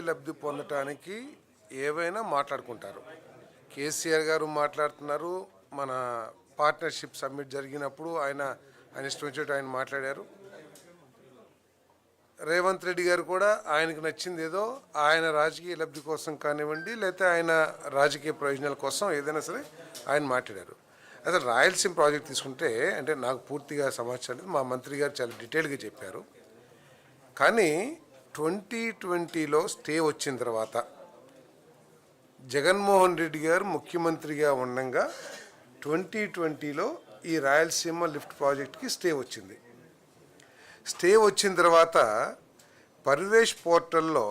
లబ్ధి పొందటానికి ఏవైనా మాట్లాడుకుంటారు. కేసీఆర్ గారు మాట్లాడుతున్నారు. మన పార్ట్నర్షిప్ సమ్మిట్ జరిగినప్పుడు ఆయన ఇష్టం వచ్చినట్టు ఆయన మాట్లాడారు. రేవంత్ రెడ్డి గారు కూడా ఆయనకు నచ్చింది ఏదో ఆయన రాజకీయ లబ్ధి కోసం కానివ్వండి, లేకపోతే ఆయన రాజకీయ ప్రయోజనాల కోసం ఏదైనా సరే ఆయన మాట్లాడారు. అసలు రాయలసీమ ప్రాజెక్ట్ తీసుకుంటే అంటే నాకు పూర్తిగా సమాచారం లేదు, మా మంత్రి గారు చాలా డీటెయిల్గా చెప్పారు. కానీ 2020లో స్టే వచ్చిన తర్వాత జగన్మోహన్ రెడ్డి గారు ముఖ్యమంత్రిగా ఉండగా 2020లో ఈ రాయలసీమ లిఫ్ట్ ప్రాజెక్ట్కి స్టే వచ్చింది. స్టే వచ్చిన తర్వాత పరివేష్ పోర్టల్లో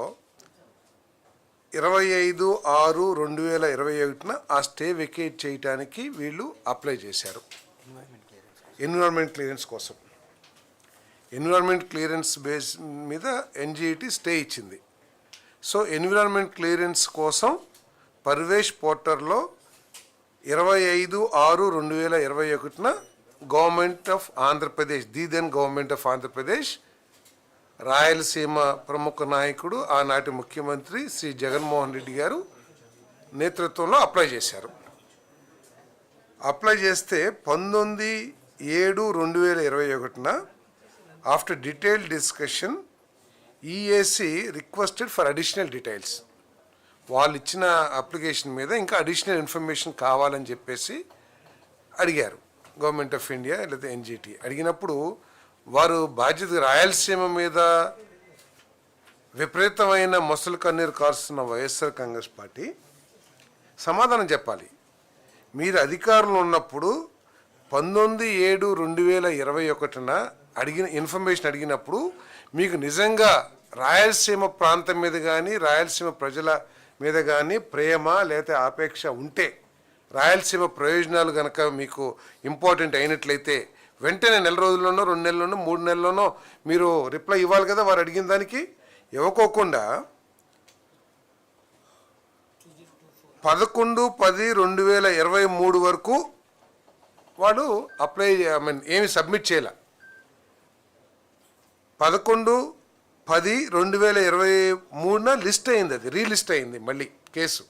25/6/2021 ఆ స్టే వెకేట్ చేయడానికి వీళ్ళు అప్లై చేశారు ఎన్విరాన్మెంట్ క్లియరెన్స్ కోసం. ఎన్విరాన్మెంట్ క్లియరెన్స్ బేస్ మీద ఎన్జిటి స్టే ఇచ్చింది. సో ఎన్విరాన్మెంట్ క్లియరెన్స్ కోసం పరివేష్ పోర్టల్లో 25/6/2021 government of Andhra Pradesh, the then government of Andhra Pradesh, Rayalaseema ప్రముఖ నాయకుడు ఆనాటి ముఖ్యమంత్రి శ్రీ జగన్మోహన్ రెడ్డి గారు నేతృత్వంలో అప్లై చేశారు. అప్లై చేస్తే 19/7/2021 after detailed discussion EAC requested for additional details. వాళ్ళు ఇచ్చిన అప్లికేషన్ మీద ఇంకా అడిషనల్ ఇన్ఫర్మేషన్ కావాలని చెప్పేసి అడిగారు గవర్నమెంట్ ఆఫ్ ఇండియా లేదా ఎన్జిటి. అడిగినప్పుడు వారు బాధ్యత రాయలసీమ మీద విపరీతమైన మొసలు కన్నీరు కారుస్తున్న వైఎస్ఆర్ కాంగ్రెస్ పార్టీ సమాధానం చెప్పాలి. మీరు అధికారంలో ఉన్నప్పుడు 19/7/2021 అడిగిన ఇన్ఫర్మేషన్ అడిగినప్పుడు మీకు నిజంగా రాయలసీమ ప్రాంతం మీద కానీ రాయలసీమ ప్రజల మీద కానీ ప్రేమ లేదా ఆపేక్ష ఉంటే, రాయలసీమ ప్రయోజనాలు కనుక మీకు ఇంపార్టెంట్ అయినట్లయితే వెంటనే 4 రోజుల్లోనో 2 నెలల్లోనో 3 నెలల్లోనో మీరు రిప్లై ఇవ్వాలి కదా. వారు అడిగిన దానికి ఇవ్వకోకుండా 11/10/2023 వరకు వాడు అప్లై ఏమి సబ్మిట్ చేయాల. 11/10/2023 లిస్ట్ అయింది, అది రీలిస్ట్ అయింది మళ్ళీ కేసు.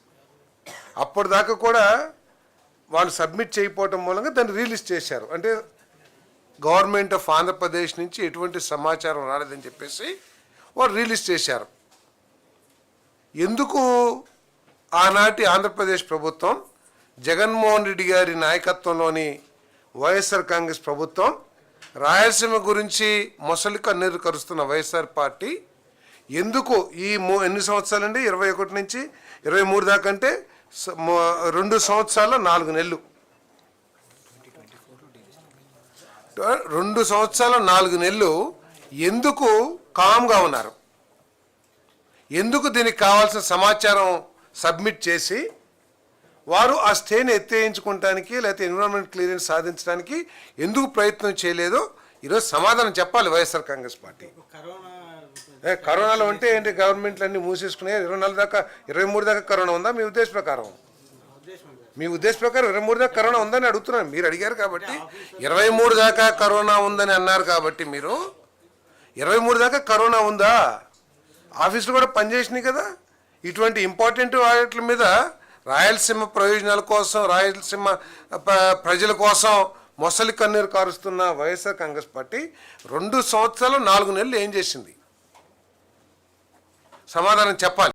అప్పటిదాకా కూడా వాళ్ళు సబ్మిట్ చేయకపోవటం మూలంగా దాన్ని రీలిస్ట్ చేశారు. అంటే గవర్నమెంట్ ఆఫ్ ఆంధ్రప్రదేశ్ నుంచి ఎటువంటి సమాచారం రాలేదని చెప్పేసి వారు రీలిస్ట్ చేశారు. ఎందుకు ఆనాటి ఆంధ్రప్రదేశ్ ప్రభుత్వం, జగన్మోహన్ రెడ్డి గారి నాయకత్వంలోని వైఎస్ఆర్ కాంగ్రెస్ ప్రభుత్వం, రాయలసీమ గురించి మొసలి కన్నీరు కరుస్తున్న వైఎస్ఆర్ పార్టీ ఎందుకు ఈ ఎన్ని సంవత్సరాలండి 21 నుంచి 23 దాకా అంటే 2 సంవత్సరాల 4 నెలలు, 2 సంవత్సరాల 4 నెలలు ఎందుకు కామ్గా ఉన్నారు? ఎందుకు దీనికి కావాల్సిన సమాచారం సబ్మిట్ చేసి వారు ఆ స్టేని ఎత్తేయించుకోవటానికి లేకపోతే ఎన్విరాన్మెంట్ క్లియరెన్స్ సాధించడానికి ఎందుకు ప్రయత్నం చేయలేదో ఈరోజు సమాధానం చెప్పాలి వైఎస్ఆర్ కాంగ్రెస్ పార్టీ. కరోనాలో ఉంటే ఏంటి, గవర్నమెంట్లు అన్నీ మూసేసుకునే 24 దాకా 23 దాకా కరోనా ఉందా? మీ ఉద్దేశ ప్రకారం 23 దాకా కరోనా ఉందని అడుగుతున్నాను. మీరు అడిగారు కాబట్టి 23 దాకా కరోనా ఉందని అన్నారు కాబట్టి మీరు 23 దాకా కరోనా ఉందా? ఆఫీసులు కూడా పనిచేసినాయి కదా. ఇటువంటి ఇంపార్టెంట్ వాటి మీద రాయలసీమ ప్రయోజనాల కోసం, రాయలసీమ ప్రజల కోసం మొసలి కన్నీరు కారుస్తున్న వైఎస్ఆర్ కాంగ్రెస్ పార్టీ 2 సంవత్సరాలు 4 నెలలు ఏం చేసింది? సమాధానం చెప్పాలి.